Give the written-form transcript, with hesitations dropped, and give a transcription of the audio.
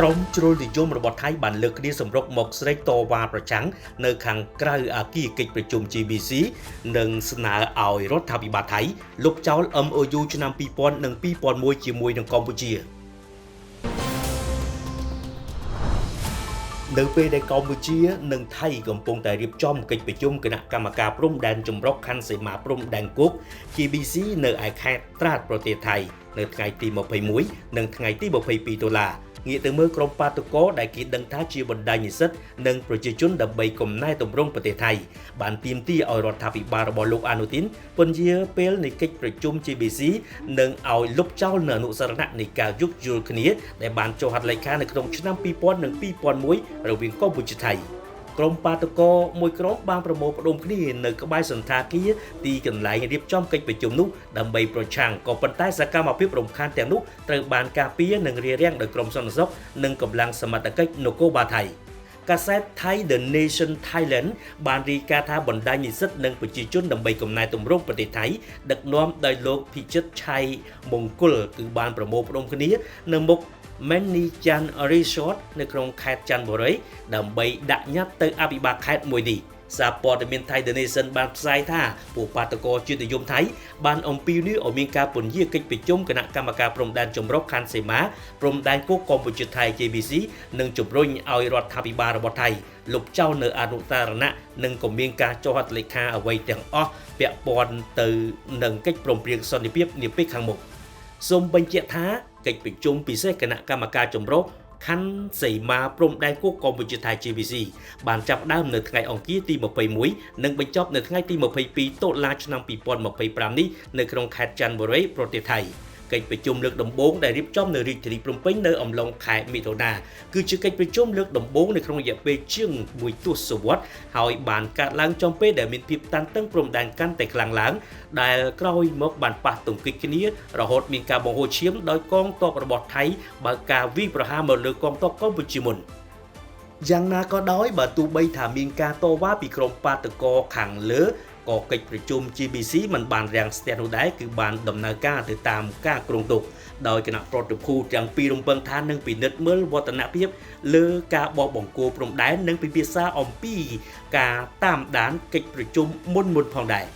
ក្រុមជ្រុលនិយមរបស់ថៃបានលើកគ្នាសម្រុកមកស្រែកតវ៉ាប្រឆាំងនៅខាងក្រៅអគារកិច្ចប្រជុំ GBC និងស្នើឲ្យរដ្ឋាភិបាលថៃលុបចោល MOU ឆ្នាំ2000និង2001ជាមួយនឹងកម្ពុជានៅពេលដែលកម្ពុជានិងថៃកំពុងតែរៀបចំកិច្ចប្រជុំគណៈកម្មការព្រំដែនចម្រុះខណ្ឌសីមាព្រំដែនគោក GBC នៅឯខេត្តត្រាតប្រទេសថៃនៅថ្ងៃទី21និងថ្ងៃទី22ដុល្លារងាកទៅមើលក្រុមបាតុករដែលគេដឹងថាជាបណ្ដាញនិស្សិតនិងប្រជាជនដើម្បីកំណែទម្រង់ប្រទេសថៃបានទាមទារឲ្យរដ្ឋាភិបាលរបស់លោកអនុទានពន្យាពេលនៃកិច្ចប្រជុំ GBC និងឲ្យលុបចោលនៅអនុសារណៈនៃការយោគយល់គ្នាដែលបានចុះហត្ថលេខានៅក្នុងឆ្នាំ2000និង2001រវាងកម្ពុជាថៃក្រុមបាតុករមួយក្រុមបានប្រមូលផ្ដុំគ្នានៅក្បែរសន្តាគារទីកន្លែងរៀបចំកិច្ចប្រជុំនោះដើម្បីប្រឆាំងក៏ប៉ុន្តែសកម្មភាពរំខានទាំងនោះត្រូវបានការពារនិងរារាំងដោយក្រុមសន្តិសុខនិងកម្លាំងសមត្ថកិច្ចនគរបាលថៃកាសែត Thai The Nation Thailand បានរាយការណ៍ថាបណ្ដាញនិស្សិតនិងប្រជាជនដើម្បីកំណែទម្រង់ប្រទេសថៃដឹកនាំដោយលោកភិជិតឆៃមង្គលគឺបានប្រមូលផ្ដុំគ្នានៅមុខMany Chan Resort នៅក្នុងខេត្តចន្ទបុរីដើម្បីដាក់ញត្តិទៅអភិបាលខេត្តមួយនេះសារព័ត៌មាន Thai The Nation បានផ្សាយថាពួកបាតុករជាតិនិយមថៃបានអំពាវនាវឲ្យមានការពន្យាកិច្ចប្រជុំគណៈកម្មការព្រំដែនចម្រុះខណ្ឌសីមាព្រំដែនគោកកម្ពុជាថៃ JBC និងជំរុញឲ្យរដ្ឋាភិបាលរបស់ថៃលុបចោលនៅអនុសារណៈនិងក៏មានការចុះហត្ថលេខាអ្វីទាំងអស់ពាក់ព័ន្ធទៅនឹងកិច្ចព្រមព្រៀងសន្តិភាពនាពេលខាងមុខសូមបញ្ជាក់ថាកិច្ចប្រជុំពិសេសគណៈកម្មការចម្រុះខណ្ឌសីមាព្រំដែនគោកកម្ពុជាថៃ GBC បានចាប់ផ្ដើមនៅថ្ងៃអង្គារទី21និងបញ្ចប់នៅថ្ងៃទី22តុលាឆ្នាំ2025នេះនៅក្នុងខេត្តចន្ទបុរីប្រទេសថៃកិច្ចប្រជុំលើកដំបូងដែលរៀបចំនៅរាជធានីភ្នំពេញនៅអំឡុងខែមិថុនាគឺជាកិច្ចប្រជុំលើកដំបូងនៅក្នុងរយៈពេលជាងមួយទសវត្សរ៍ហើយបានកើតឡើងចំពេលដែលមានភាពតានតឹងព្រំដែនកាន់តែខ្លាំងឡើងដែលក្រោយមកបានប៉ះទង្គិចគ្នារហូតមានការបង្ហូរឈាមដោយកងទ័ពរបស់ថៃបើកការវាយប្រហារមកលើកងទ័ពកម្ពុជាមុនយ៉ាងណាក៏ដោយបើទោះបីថាមានការតវ៉ាពីក្រុមបាតុករខាងលើក៏កិច្ចប្រជុំ GBC មិនបានរាំងស្ទះនោះដែរគឺបានដំណើរការទៅតាមការគ្រោងទុកដោយគណៈប្រតិភូទាំងពីររំពឹងថានឹងពិនិត្យមើលវឌ្ឍនភាពលើការបោះបង្គោលព្រំដែននិងពិភាក្សាអំពីការតាមដានកិច្ចប្រជុំមុនផងដែរ